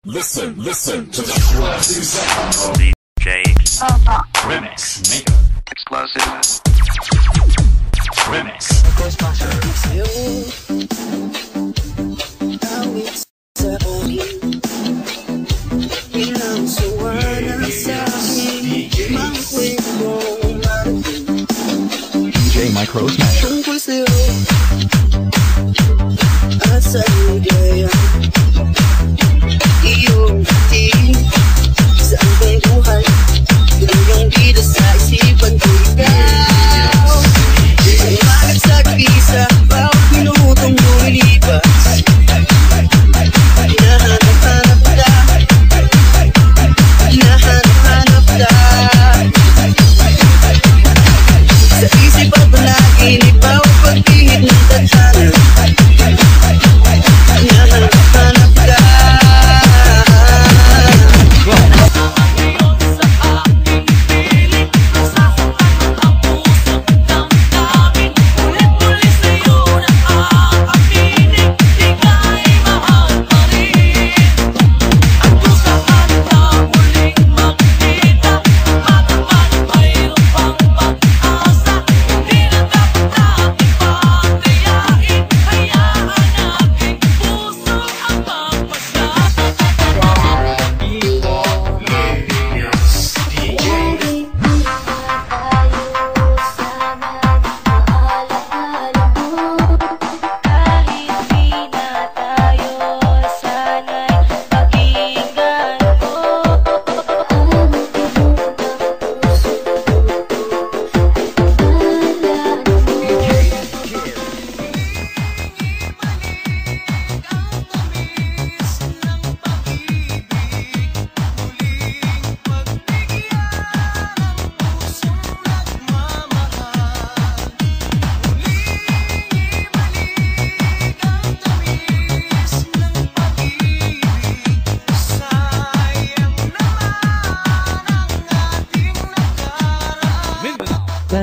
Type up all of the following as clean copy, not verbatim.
Listen to the DJ Remix Maker Exclusive Remix DJ Micro Smasher. Iyong tingin sa aking buhay, yung bida sa isipan ko ikaw. Ang magsakpi sa bawat minutong lumilipas. Hinahanap-hanap ka, hinahanap-hanap ka. Sa isip at panaginip, bawat pagpihit ng tadhana. Hinahanap-hanap ka.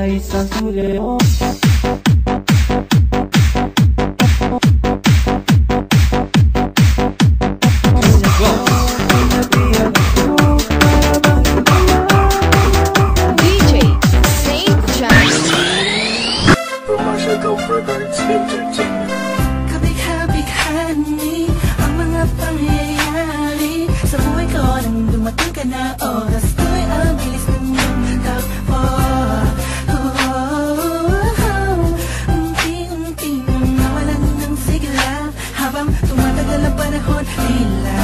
Isang suleo DJ Saint John. Kabig-habig-hani ang mga pangyayari sa buhay ko nang dumating ka na oras ko'y ang bilis ng takbo. Tila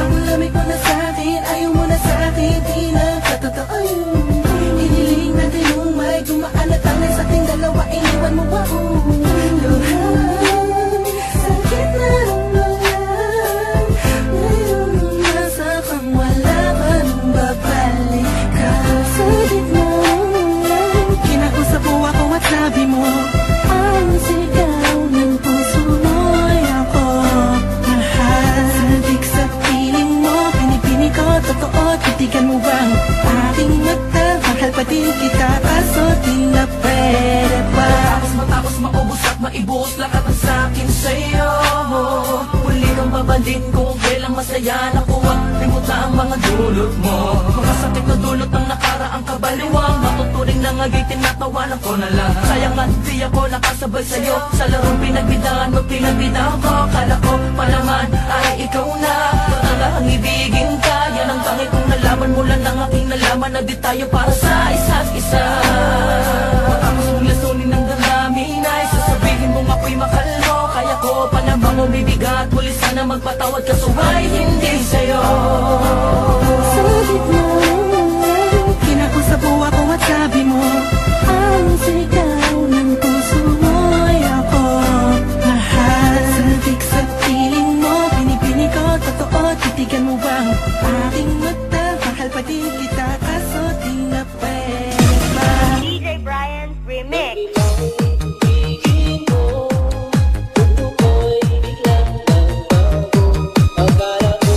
ang lamig mo na sa'kin, ayaw mo na sa'kin, di na katotoo yun. Iniling natin yung may dumaan at tanay sa ating dalawa, iniwan mo ba luhan, sakit na ramdaman. Ngayon nasa kang wala ka nang babalik ka sa gitna. Kinausap mo ako at sabi mo ang sigaw ng puso mo'y ako. Totoo, titigan mo bang aking mata? Mahal pa din kita, kaso di na pwede pa. Matapos maubos at maibuhos lahat ang sa'kin sa'yo. Huli kang babalik kung kailang masaya. Nakuha, limutan ang mga dulot mo. Mga sakit na dulot ng nakaraang kabaliwang. Matuturing na nga'y tinatawanan ko na lang. Sayang at di ako nakasabay sa'yo. Sa larong pinagbidaan mo, pinagbidaan ko. Kala ko pa naman ay ikaw na. Patanga ang ibigin ka. Yan ang tanging kong nalaman mula ng aking nalaman na di tayo para sa isa't isa. Matapos mong lasunin ng damdamin ay sasabihin mong ako'y mahal mo. Kaya ko pa namang umibigat. Muli sana magpatawad ka, suway hindi sa'yo. Sa gitna, kinakusap mo ako at sabi mo ang sigaw ng puso mo'y ako. Mahal, sabik sa piling mo, binibini ko, totoo, titigan mo bang aking mata? Mahal pa din kita, kaso di na pwede pa. DJ Brian's Remix. Akala ko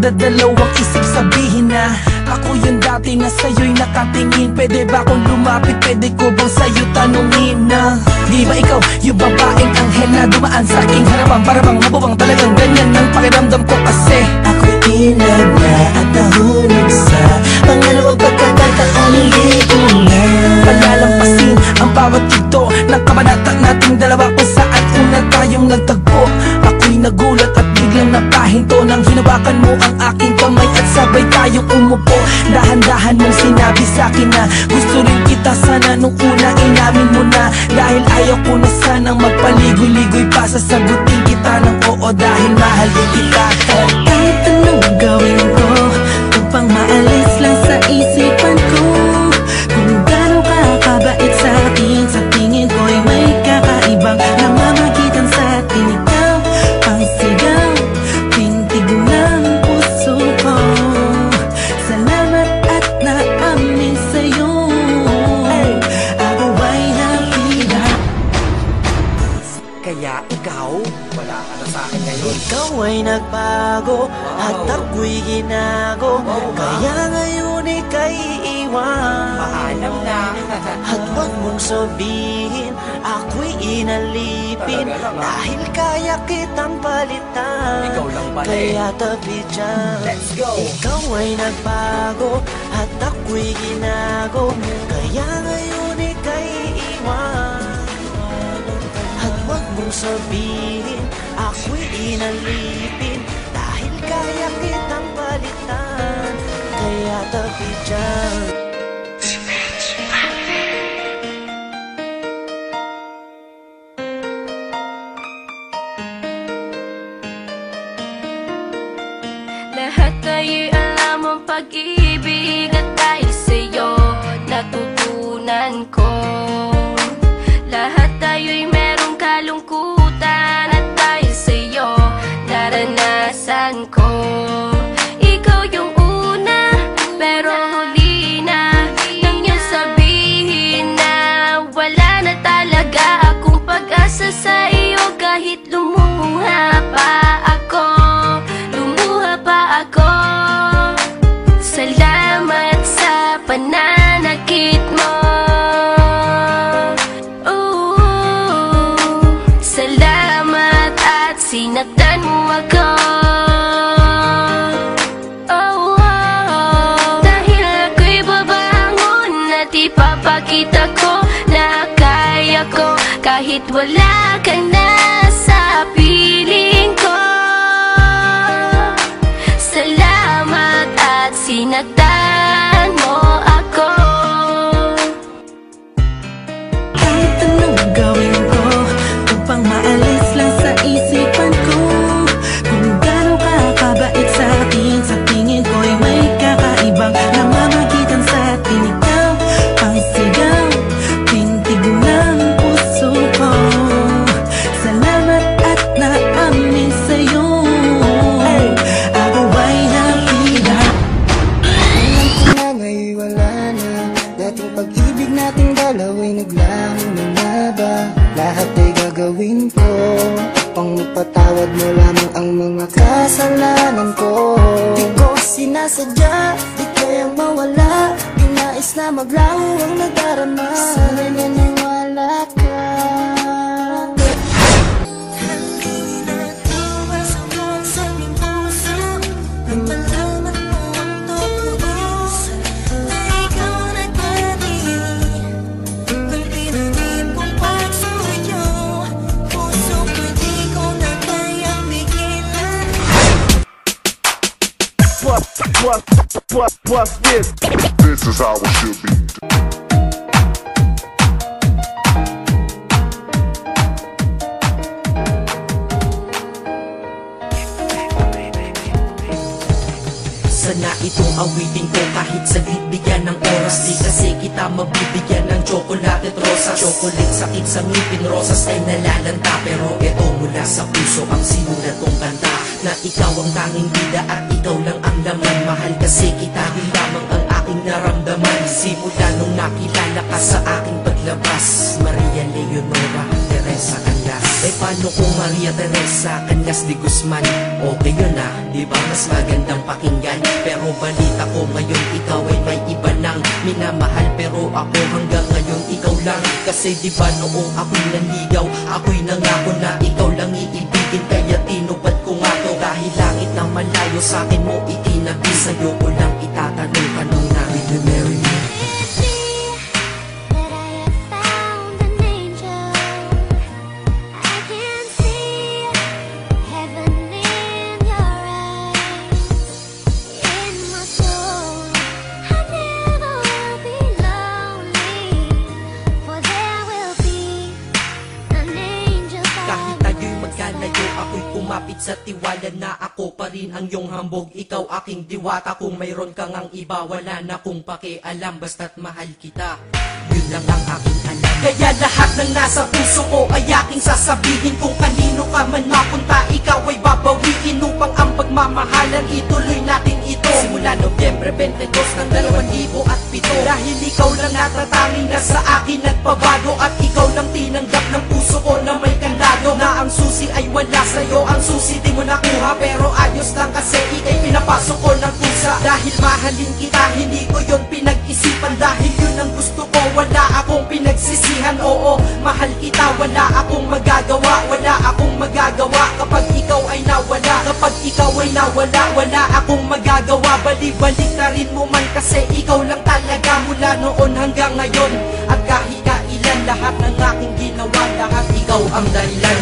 nagdadalawang isip sabihin na ako yung dati na sa'yo'y nakatingin. Pwede ba akong lumapit, pwede ko bang sa'yo tanungin na di ba ikaw yung babaeng anghel na dumaan sa aking harapan? Para bang mababang talagang ganyan ang pakiramdam ko kasi ako'y inag na at nahulog sa pangalawang pagkakataon. Hindi ko na palalampasin ang bawat yugto ng kabanata nating dalawa kung saan una tayong nagtagpo. Ako'y nagulat at biglang napahinto nang hinawakan mo ang aking kamay at sabay tayong umupo. Dahan-dahan mong sinabi sa'kin na gusto rin kita sana nung una inamin mo na. Dahil ayaw ko na sanang magpaligoy-ligoy pa, sasagutin kita ng oo dahil mahal din kita. kahit anong gawin ko upang maalis lang sa isipan ko kung gaano ka kabait sa'kin. Sa tingin ko'y may kakaibang namamagitan sa atin. Ikaw ang sigaw, tintig ng puso ko. Salamat at naamin sa'yo. Ako ay napila. Kaya ikaw, wala ka na sa'kin ngayon. Ikaw ay nagbago at ako'y ginago. Kaya ngayon ika'y iwan. Paalam na. At huwag mong sabihin ako'y inalipin. Dahil kaya kitang palitan. Ikaw lang pala eh. Kaya tabi dyan. Let's go. Ikaw ay nagbago at ako'y ginago. Kaya ngayon ika'y iwan. At huwag mong sabihin ako'y inalipin. Dahil kaya kitang palitan. Kaya tabi dyan. Lahat tayo'y alam ang pag-ibig at dahil sa'yo natutunan ko. Lahat tayo'y merong kalungkutan at dahil sa'yo naranasan ko. Ikaw yung una pero huli na nang iyong sabihin na wala na talaga akong pag-asa sa iyo kahit lumuha pa ako. Salamat sa pananakit mo. Salamat at sinaktan mo ako. Dahil ako'y babangon at ipapakita ko na kaya ko kahit wala ka na sa piling ko. Salamat at sinaktan mo ako. Kahit anong gawin ko upang maalis lang sa isipan ko kung gaano ka kabait sa'kin. Sa tingin ko'y may kakaibang namamagitan sa atin. Ikaw ang sigaw, tintig ng puso ko. Salamat at naamin sa'yo. Ako ay napila. Alam ko na nga'y wala na. Dating pag-ibig nating dalawa'y naglaho na ba? Lahat ay gagawin ko pang mapatawad mo lamang ang mga kasalanan ko. Di ko sinasadya, di kayang mawala. Di nais na maglaho ang nadarama. Sana naniwala ka. What's this? This is how it should be. Sana itong awitin ko kahit saglit bigyan ng oras. Di kasi kita mabibigyan ng tsokolate at rosas. Chocolate sakit sa ngipin, rosas ay nalalanta. Pero eto mula sa puso ang sinulat kong kanta, na ikaw ang tanging bida at ikaw lang ang laman. Mahal kasi kita, di lamang ang aking naramdaman. Simula nung nakilala ka sa aking paglabas, Maria Leonora Teresa Canlas. paano kung Maria Teresa Cañas de Guzman? Okay yun ah, di ba mas magandang pakinggan? Pero balita ko ngayon ikaw ay may iba nang minamahal, pero ako hanggang ngayon ikaw lang. Kasi di ba noong ako'y nanligaw, ako'y nangako na ikaw lang iibigin, kaya tinupad ko nga to. Dahil langit na malayo sa akin mo itinabi, sa'yo ko lang itatanong na will you marry me? Kumapit sa tiwala na ako pa rin ang iyong hambog, ikaw aking diwata. Kung mayroon kang ang iba, wala na kung pakialam, basta't mahal kita, yun lang ang aking alam. Kaya lahat ng nasa puso ko ay aking sasabihin. Kung kanino ka man mapunta, ikaw ay babawiin, upang ang pagmamahalan ituloy natin ito. Simula Nobyembre 22 ng 2007, dahil ikaw lang natatanging na sa akin nagpabago, at ikaw lang tinanggap ng puso ko na may kandado. Na ang susi ay wala sa'yo, ang susi di mo nakuha, pero ayos lang kasi ikay pinapasok ko ng pusa. Dahil mahalin kita, hindi ko yun pinag-isipan, dahil yun ang gusto ko, wala akong pinagsisihan. Oo, mahal kita, wala akong magagawa, wala akong magagawa kapag ikaw ay nawala. Kapag ikaw ay nawala, wala akong magagawa. Balik-balik na rin mo man kasi ikaw lang talaga, mula noon hanggang ngayon. At kahit kailan, lahat ng aking ginawa, lahat ikaw ang dahilan.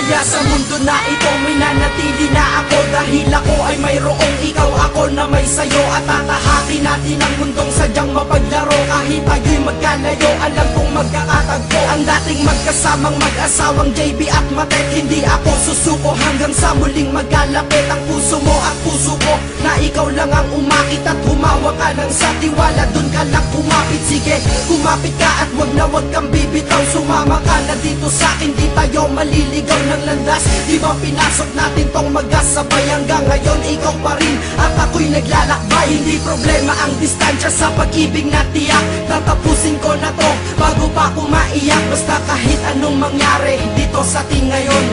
Kaya sa mundo na ito may nanatili na ako, dahil ako ay mayroong ikaw, ako na may sayo. At tatahakin natin ang mundong sadyang mapaglaro. Kahit tayo'y magkalayo, alam kong magkakatagpo. Ang dating magkasamang mag-asawang JB at Matet, hindi ako susuko hanggang sa muling magkalapit ang puso mo at puso ko, na ikaw lang ang umakit at humawa ka lang sa tiwala. Dun ka lang kumapit, sige kumapit ka at wag na wag kang bibitaw. Sumama ka na dito sa'kin, di tayo maliligaw ng landas. Di ba pinasok natin tong magkasabay, hanggang ngayon ikaw pa rin at ako'y naglalakbay. Hindi problema ang distansya sa pag-ibig na tiyak, tatapusin ko na to bago pa ako maiyak. Basta kahit anong mangyari dito sa atin ngayon,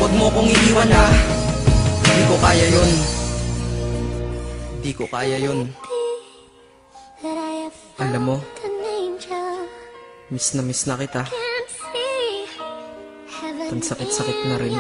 wag mo kong iiwan ha, di ko kaya yun, di ko kaya yun. Alam mo, miss na kita. Ang sakit-sakit na rin.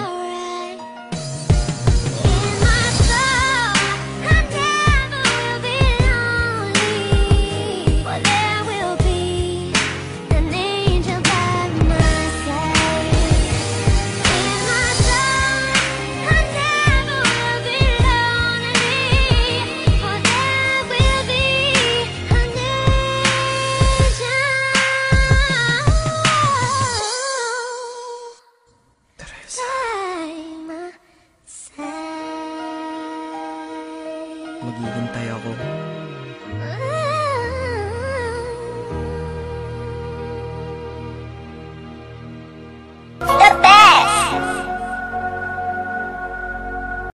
Maghihintay ako.